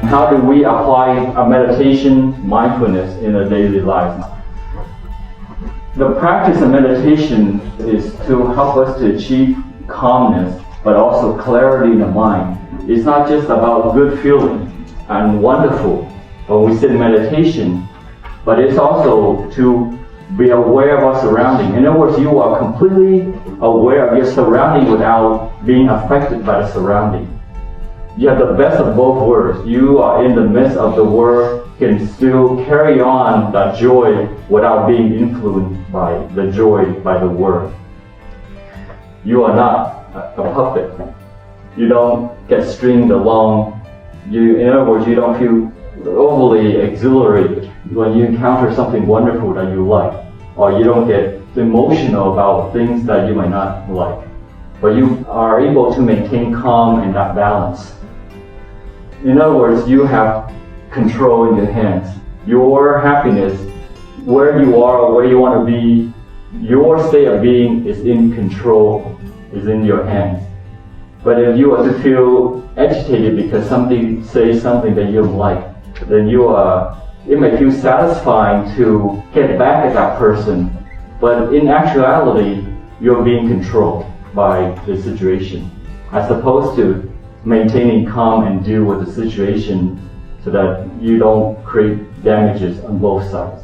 How do we apply a meditation, mindfulness in a daily life? The practice of meditation is to help us to achieve calmness, but also clarity in the mind. It's not just about good feeling and wonderful when we sit in meditation, but it's also to be aware of our surrounding. In other words, you are completely aware of your surrounding without being affected by the surrounding. You have the best of both worlds. You are in the midst of the world, can still carry on that joy without being influenced by the joy by the world. You are not a puppet. You don't get stringed along. In other words, you don't feel overly exhilarated when you encounter something wonderful that you like, or you don't get emotional about things that you might not like. But you are able to maintain calm and that balance. In other words, you have control in your hands. Your happiness, where you are or where you want to be, your state of being is in control, is in your hands. But if you are to feel agitated because somebody says something that you don't like, then it may feel satisfying to get back at that person. But in actuality, you're being controlled by the situation, as opposed to maintaining calm and deal with the situation so that you don't create damages on both sides.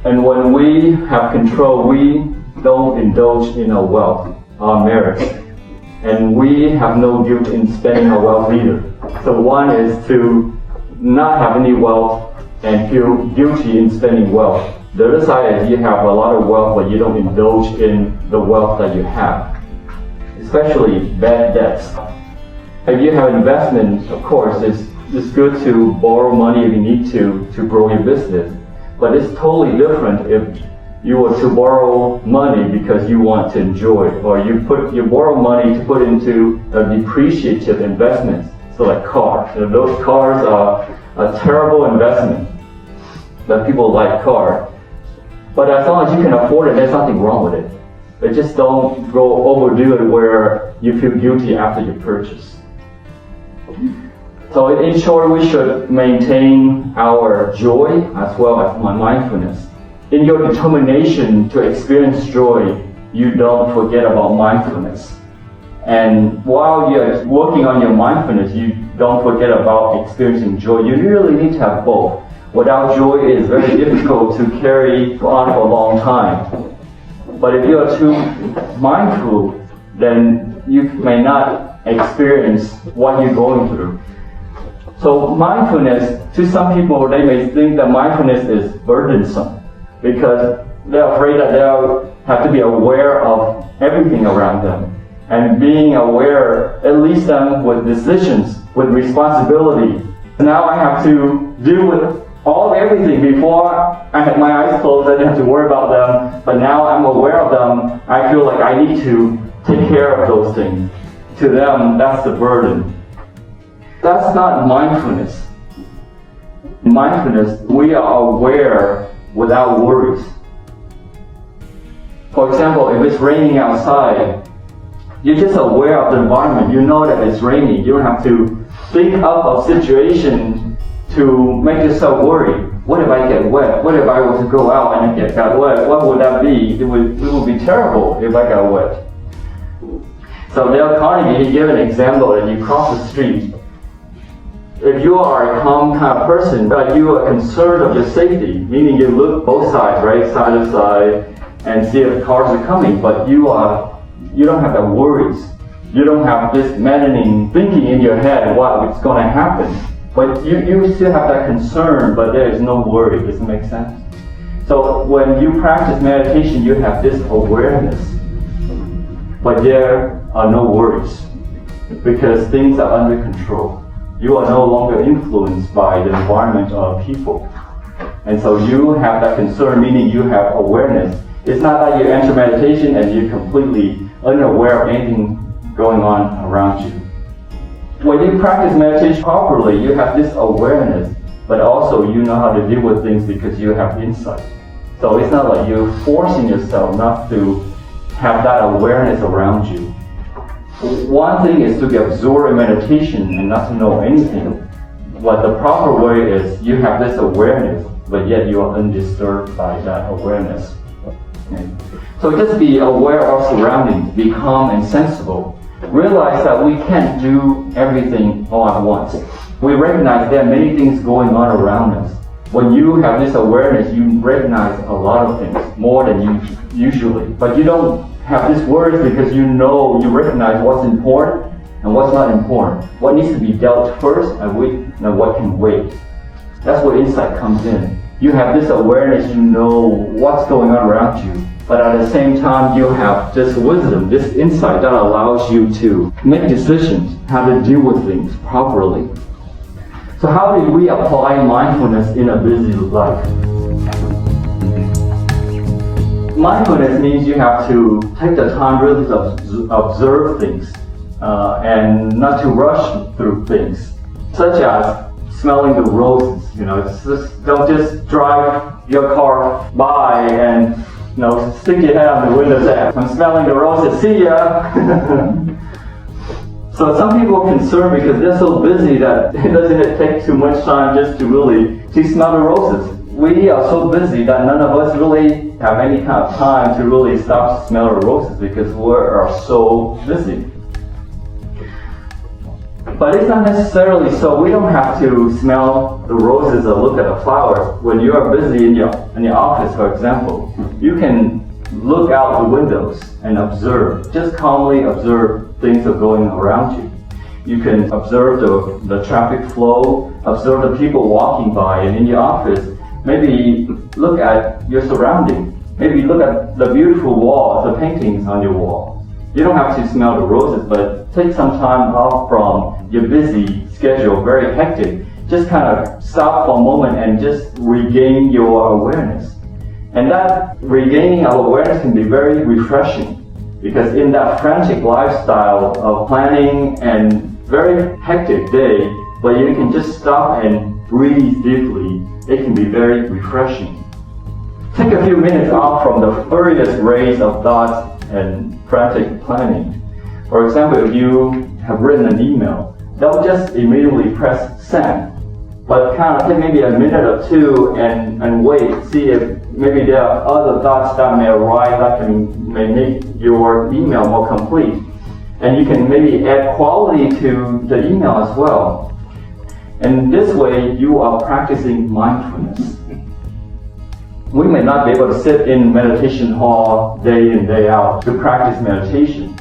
And when we have control, we don't indulge in our wealth, our merits, and we have no guilt in spending our wealth either. So one is to not have any wealth and feel guilty in spending wealth. The other side is you have a lot of wealth but you don't indulge in the wealth that you have, especially bad debts. If you have investment, of course, it's good to borrow money if you need to grow your business. But it's totally different if you were to borrow money because you want to enjoy it, or you borrow money to put into a depreciative investment, so like cars. Those cars are a terrible investment, but people like cars. But as long as you can afford it, there's nothing wrong with it. But just don't go overdo it where you feel guilty after you purchase. So in short, we should maintain our joy as well as mindfulness. In your determination to experience joy, you don't forget about mindfulness. And while you're working on your mindfulness, you don't forget about experiencing joy. You really need to have both. Without joy, it is very difficult to carry on for a long time. But if you are too mindful, then you may not experience what you're going through. So mindfulness, to some people, they may think that mindfulness is burdensome because they're afraid that they'll have to be aware of everything around them. And being aware, it leaves them with decisions, with responsibility. Now I have to deal with everything. Before I had my eyes closed, I didn't have to worry about them. But now I'm aware of them, I feel like I need to take care of those things. To them, that's the burden. That's not mindfulness. In mindfulness, we are aware without worries. For example, if it's raining outside, you're just aware of the environment. You know that it's raining. You don't have to think up of situation to make yourself worry. What if I get wet? What if I were to go out and got wet? What would that be? It would be terrible if I got wet. So Dale Carnegie, he gave an example that you cross the street. If you are a calm kind of person, but you are concerned of your safety, meaning you look both sides, right, side to side, and see if cars are coming, but you don't have the worries. You don't have this maddening thinking in your head what's going to happen. But you still have that concern, but there is no worry. Does it make sense? So when you practice meditation, you have this awareness, but there are no worries because things are under control. You are no longer influenced by the environment of people. And so you have that concern, meaning you have awareness. It's not that you enter meditation and you're completely unaware of anything going on around you. When you practice meditation properly, you have this awareness, but also you know how to deal with things because you have insight. So it's not like you're forcing yourself not to have that awareness around you. One thing is to be absorbed in meditation and not to know anything. What the proper way is, you have this awareness, but yet you are undisturbed by that awareness. Okay. So just be aware of surroundings, be calm and sensible. Realize that we can't do everything all at once. We recognize there are many things going on around us. When you have this awareness, you recognize a lot of things, more than you usually. But you don't have this worries because you recognize what's important and what's not important. What needs to be dealt first and what can wait. That's where insight comes in. You have this awareness, you know what's going on around you. But at the same time, you have this wisdom, this insight that allows you to make decisions, how to deal with things properly. So how do we apply mindfulness in a busy life? Mindfulness means you have to take the time really to observe things and not to rush through things, such as smelling the roses. Don't just drive your car by and stick your head on the window and say, I'm smelling the roses, see ya. So some people are concerned because they're so busy that it doesn't take too much time just to smell the roses. We are so busy that none of us really have any kind of time to really stop to smell the roses because we are so busy. But it's not necessarily so. We don't have to smell the roses or look at the flowers. When you are busy in your office, for example, you can look out the windows and observe. Just calmly observe things that are going around you. You can observe the traffic flow, observe the people walking by, and in your office, maybe look at your surroundings. Maybe look at the beautiful walls, the paintings on your wall. You don't have to smell the roses, but take some time off from your busy schedule, very hectic. Just kind of stop for a moment and just regain your awareness. And that regaining of awareness can be very refreshing, because in that frantic lifestyle of planning and very hectic day, but you can just stop and breathe deeply, it can be very refreshing. Take a few minutes off from the furious race of thoughts and frantic planning. For example, if you have written an email, don't just immediately press send, but kind of take maybe a minute or two and wait, see if maybe there are other thoughts that may arise that may make your email more complete. And you can maybe add quality to the email as well. And this way, you are practicing mindfulness. We may not be able to sit in meditation hall day in, day out to practice meditation.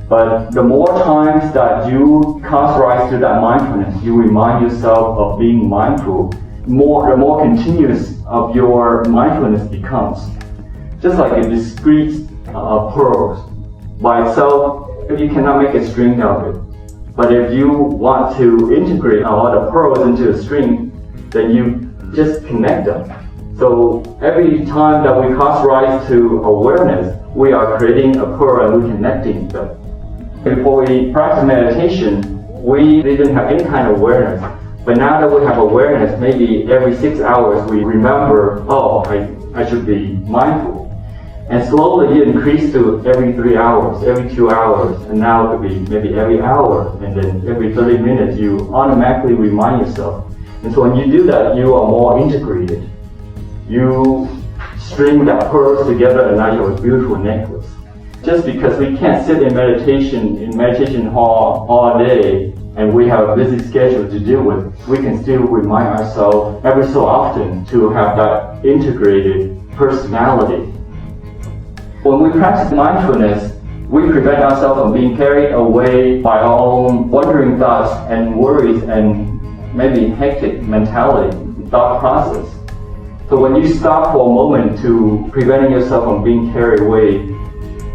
But the more times that you conscientize to that mindfulness, you remind yourself of being mindful, the more continuous of your mindfulness becomes. Just like a discrete pearl. By itself, you cannot make a string out of it. But if you want to integrate all the pearls into a string, then you just connect them. So every time that we conscientize to awareness, we are creating a pearl and we're connecting them. Before we practice meditation, we didn't have any kind of awareness. But now that we have awareness, maybe every 6 hours we remember, I should be mindful. And slowly it increased to every 3 hours, every 2 hours, and now it could be maybe every hour, and then every 30 minutes you automatically remind yourself. And so when you do that, you are more integrated. You string that pearls together and now you have a beautiful necklace. Just because we can't sit in meditation hall all day and we have a busy schedule to deal with, we can still remind ourselves every so often to have that integrated personality. When we practice mindfulness, we prevent ourselves from being carried away by our own wandering thoughts and worries and maybe hectic mentality, thought process. So when you stop for a moment to preventing yourself from being carried away,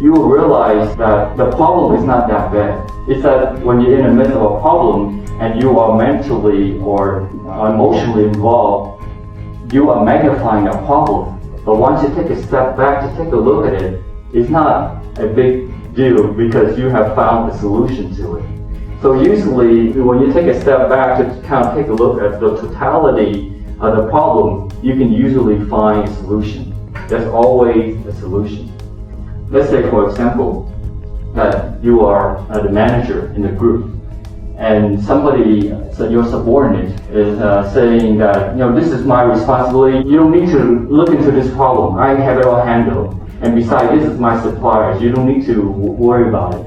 you will realize that the problem is not that bad. It's that when you're in the midst of a problem and you are mentally or emotionally involved, you are magnifying that problem. But once you take a step back to take a look at it, it's not a big deal because you have found a solution to it. So usually when you take a step back to kind of take a look at the totality of the problem, you can usually find a solution. There's always a solution. Let's say, for example, that you are the manager in the group, and somebody, so your subordinate, is saying that, this is my responsibility, you don't need to look into this problem, I have it all handled. And besides, this is my suppliers, you don't need to worry about it.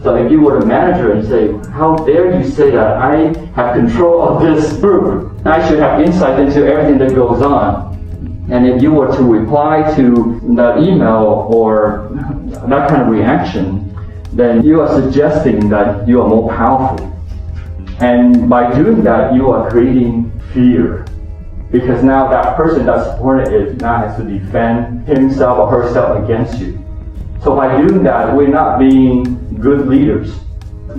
So if you were a manager and say, how dare you say that I have control of this group, I should have insight into everything that goes on. And if you were to reply to that email or that kind of reaction, then you are suggesting that you are more powerful. And by doing that, you are creating fear. Because now that person, that subordinate, now has to defend himself or herself against you. So by doing that, we're not being good leaders.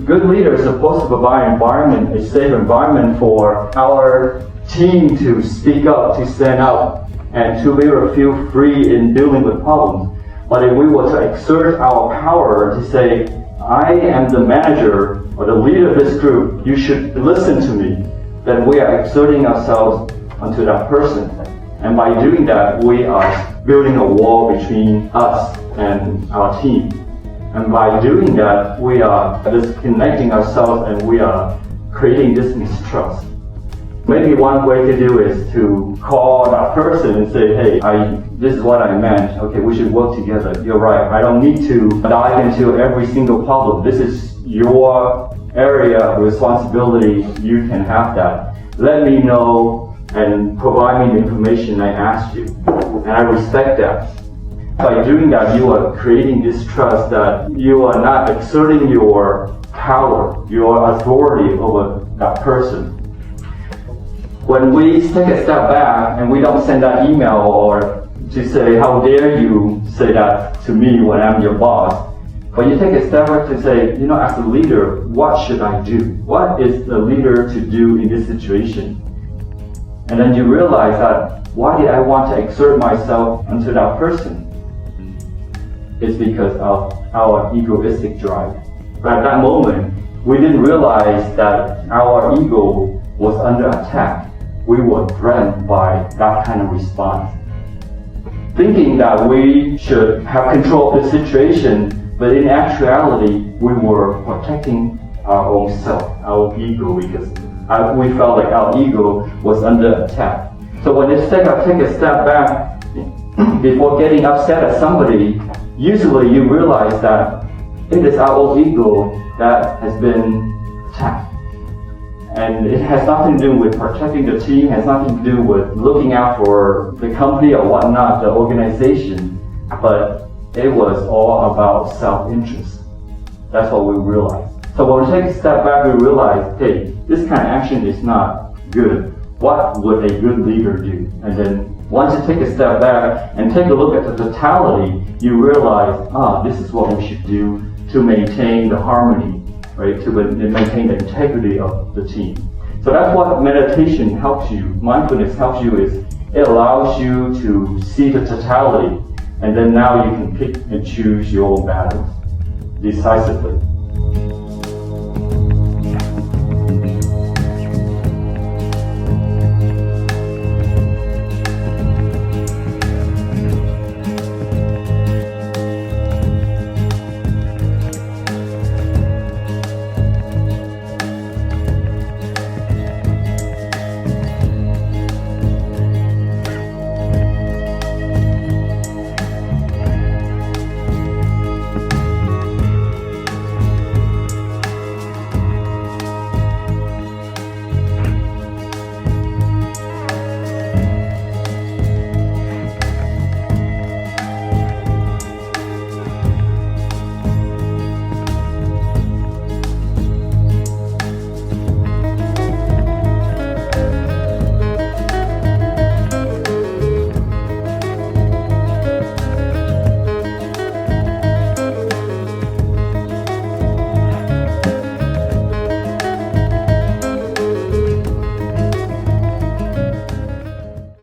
Good leaders are supposed to provide a safe environment for our team to speak up, to stand up, and to be able to feel free in dealing with problems. But if we were to exert our power to say, I am the manager or the leader of this group, you should listen to me, then we are exerting ourselves onto that person. And by doing that, we are building a wall between us and our team. And by doing that, we are disconnecting ourselves and we are creating this mistrust. Maybe one way to do is to call that person and say, hey, this is what I meant. Okay, we should work together. You're right. I don't need to dive into every single problem. This is your area of responsibility. You can have that. Let me know and provide me the information I asked you. And I respect that. By doing that, you are creating this trust that you are not exerting your power, your authority over that person. When we take a step back and we don't send that email or to say, how dare you say that to me when I'm your boss, but you take a step back to say, as a leader, what should I do? What is the leader to do in this situation? And then you realize that, why did I want to exert myself onto that person? It's because of our egoistic drive. But at that moment, we didn't realize that our ego was under attack. We were threatened by that kind of response. Thinking that we should have control of the situation, but in actuality, we were protecting our own self, our ego, because we felt like our ego was under attack. So when you take a step back, before getting upset at somebody, usually you realize that it is our own ego that has been attacked. And it has nothing to do with protecting the team, has nothing to do with looking out for the company or whatnot, the organization, but it was all about self-interest. That's what we realized. So when we take a step back, we realize, hey, this kind of action is not good. What would a good leader do? And then once you take a step back and take a look at the totality, you realize, this is what we should do to maintain the harmony, right? To maintain the integrity of the team. So that's what meditation helps you, mindfulness helps you, is it allows you to see the totality, and then now you can pick and choose your own battles decisively.